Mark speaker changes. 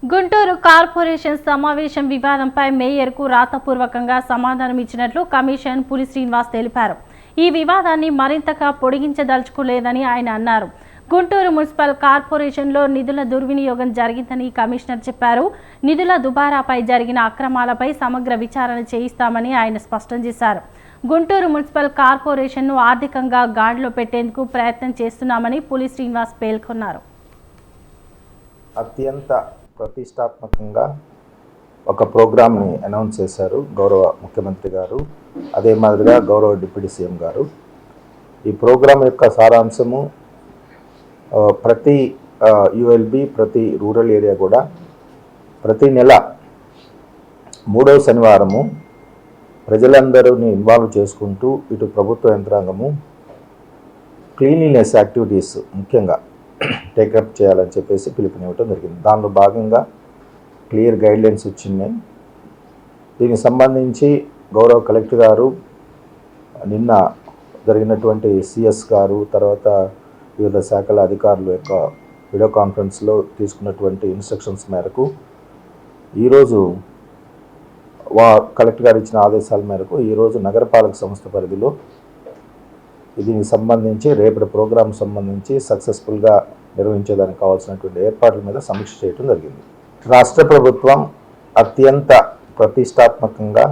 Speaker 1: Guntur corporation సమావేశం వివాదంపై మేయర్కు రాతపూర్వకంగా సమాధానం ఇచ్చినట్లు కమిషన్ పులి శ్రీనివాస్ తెలిపారు. ఈ వివాదాన్ని మరింతగా పొడిగించదలుచుకోలేదని ఆయన అన్నారు. గుంటూరు మున్సిపల్ కార్పొరేషన్లో నిధుల దుర్వినియోగం జరిగిందని కమిషనర్ చెప్పారు. నిధుల దుబారాపై జరిగిన అక్రమాలపై సమగ్ర విచారణ చేయిస్తామని ఆయన స్పష్టం చేశారు. గుంటూరు మున్సిపల్ కార్పొరేషన్ను ఆర్థికంగా గాడిలో పెట్టేందుకు ప్రయత్నం చేస్తున్నామని పులి శ్రీనివాస్ పేర్కొన్నారు.
Speaker 2: అత్యంత ప్రతిష్టాత్మకంగా ఒక ప్రోగ్రామ్ని అనౌన్స్ చేశారు గౌరవ ముఖ్యమంత్రి గారు, అదే మాదిరిగా గౌరవ డిప్యూటీ సీఎం గారు. ఈ ప్రోగ్రాం యొక్క సారాంశము ప్రతి యుఎల్బి, ప్రతి రూరల్ ఏరియా కూడా ప్రతి నెల 3వ శనివారము ప్రజలందరినీ ఇన్వాల్వ్ చేసుకుంటూ ఇటు ప్రభుత్వ యంత్రాంగము క్లీన్లీనెస్ యాక్టివిటీస్ ముఖ్యంగా టేకప్ చేయాలని చెప్పేసి పిలుపునివ్వటం జరిగింది. దానిలో భాగంగా క్లియర్ గైడ్లైన్స్ వచ్చినాయి. దీనికి సంబంధించి గౌరవ కలెక్టర్ గారు నిన్న జరిగినటువంటి సిఎస్ గారు, తర్వాత వివిధ శాఖల అధికారుల యొక్క వీడియో కాన్ఫరెన్స్లో తీసుకున్నటువంటి ఇన్స్ట్రక్షన్స్ మేరకు ఈరోజు కలెక్టర్ గారు ఇచ్చిన ఆదేశాల మేరకు ఈరోజు నగరపాలక సంస్థ పరిధిలో దీనికి సంబంధించి రేపటి ప్రోగ్రాం సంబంధించి సక్సెస్ఫుల్గా నిర్వహించేదానికి కావాల్సినటువంటి ఏర్పాట్ల మీద సమీక్ష చేయడం జరిగింది. రాష్ట్ర ప్రభుత్వం అత్యంత ప్రతిష్టాత్మకంగా